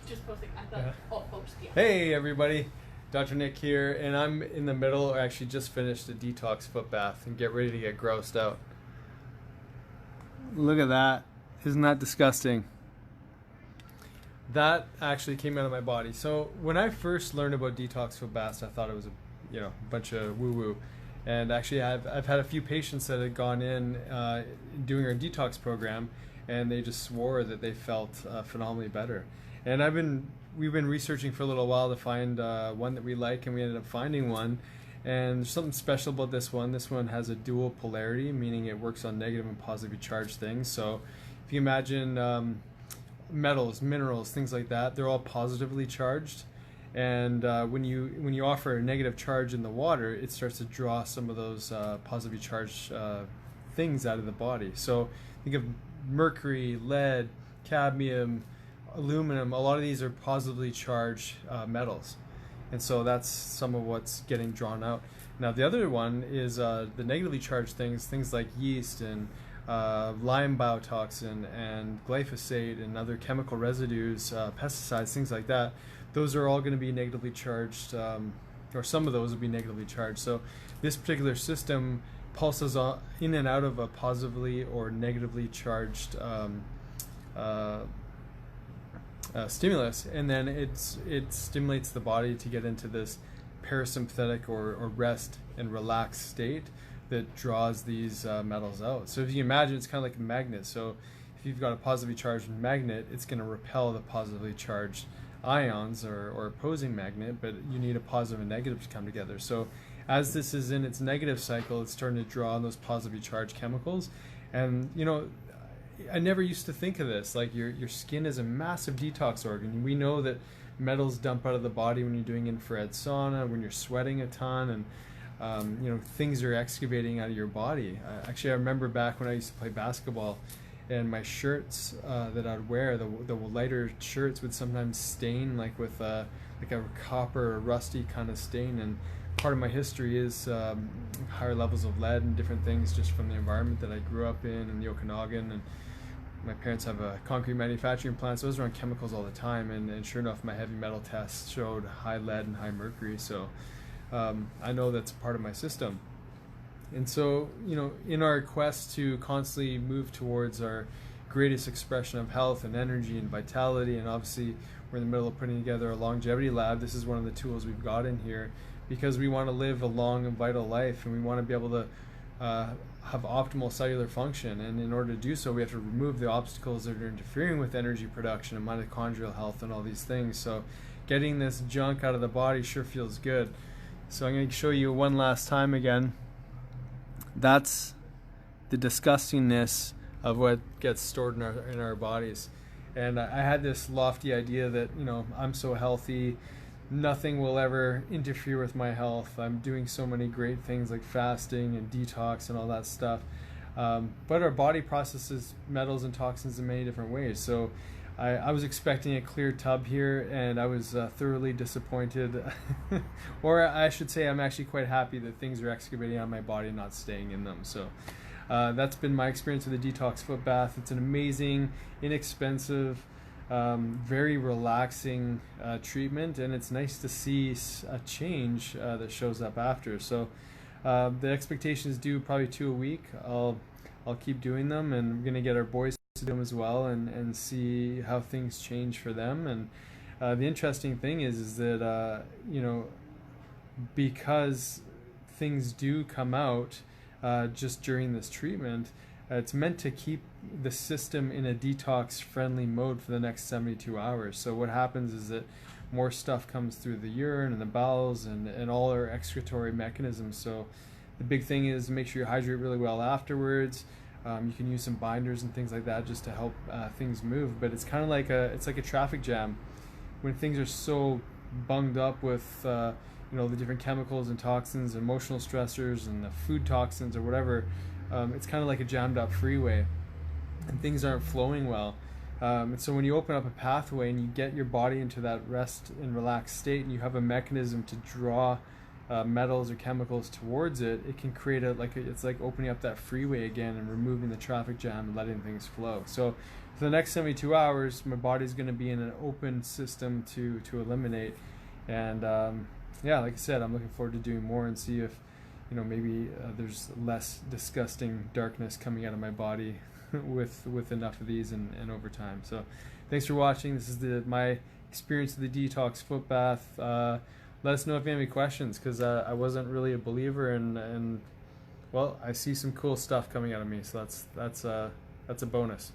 just posting. I thought, post, yeah. Hey everybody, Dr. Nick here, and I'm in the middle, or actually just finished a detox foot bath and get ready to get grossed out. Look at that. Isn't that disgusting? That actually came out of my body. So when I first learned about detox foot baths, I thought it was a bunch of woo-woo. And actually I've had a few patients that had gone in doing our detox program, and they just swore that they felt phenomenally better. And we've been researching for a little while to find one that we like, and we ended up finding one. And there's something special about this one. This one has a dual polarity, meaning it works on negative and positively charged things. So if you imagine metals, minerals, things like that, they're all positively charged. And when you offer a negative charge in the water, it starts to draw some of those positively charged things out of the body. So think of mercury, lead, cadmium, aluminum. A lot of these are positively charged metals, and so that's some of what's getting drawn out. Now the other one is the negatively charged things like yeast and lime biotoxin and glyphosate and other chemical residues, pesticides, things like that. Those are all going to be negatively charged, or some of those will be negatively charged. So this particular system pulses in and out of a positively or negatively charged stimulus, and then it stimulates the body to get into this parasympathetic or rest and relaxed state that draws these metals out. So if you imagine, it's kind of like a magnet. So if you've got a positively charged magnet, it's going to repel the positively charged ions or opposing magnet, but you need a positive and negative to come together. So as this is in its negative cycle, it's starting to draw on those positively charged chemicals. And I never used to think of this. Like your skin is a massive detox organ. We know that metals dump out of the body when you're doing infrared sauna, when you're sweating a ton, and things are excavating out of your body. Actually, I remember back when I used to play basketball, and my shirts that I'd wear, the lighter shirts would sometimes stain like with like a copper or rusty kind of stain. And part of my history is higher levels of lead and different things just from the environment that I grew up in the Okanagan. And my parents have a concrete manufacturing plant, so I was around chemicals all the time, and sure enough my heavy metal tests showed high lead and high mercury. So I know that's a part of my system. And so, in our quest to constantly move towards our greatest expression of health and energy and vitality, and obviously we're in the middle of putting together a longevity lab, this is one of the tools we've got in here because we want to live a long and vital life, and we want to be able to have optimal cellular function. And in order to do so, we have to remove the obstacles that are interfering with energy production and mitochondrial health and all these things. So getting this junk out of the body sure feels good. So I'm going to show you one last time again. That's the disgustingness of what gets stored in our bodies. And I had this lofty idea that I'm so healthy, nothing will ever interfere with my health. I'm doing so many great things like fasting and detox and all that stuff. But our body processes metals and toxins in many different ways. So I was expecting a clear tub here, and I was thoroughly disappointed. Or I should say I'm actually quite happy that things are excavating out of my body and not staying in them. So that's been my experience with the detox foot bath. It's an amazing, inexpensive, very relaxing treatment, and it's nice to see a change that shows up after. So the expectation is do probably 2 a week. I'll keep doing them, and we're going to get our boys to do them as well, and see how things change for them. And the interesting thing is that because things do come out just during this treatment, it's meant to keep the system in a detox friendly mode for the next 72 hours. So what happens is that more stuff comes through the urine and the bowels and all our excretory mechanisms. So the big thing is make sure you hydrate really well afterwards. You can use some binders and things like that just to help things move. But it's kind of like a traffic jam when things are so bunged up with the different chemicals and toxins, emotional stressors, and the food toxins or whatever. It's kind of like a jammed up freeway, and things aren't flowing well. And so when you open up a pathway and you get your body into that rest and relaxed state, and you have a mechanism to draw metals or chemicals towards it, it can create it's like opening up that freeway again and removing the traffic jam and letting things flow. So for the next 72 hours, my body's going to be in an open system to eliminate. And yeah, like I said, I'm looking forward to doing more and see if, you know, maybe there's less disgusting darkness coming out of my body with enough of these and over time. So thanks for watching. This is my experience of the Detox foot bath. Let us know if you have any questions, because I wasn't really a believer, and well, I see some cool stuff coming out of me, so that's a bonus.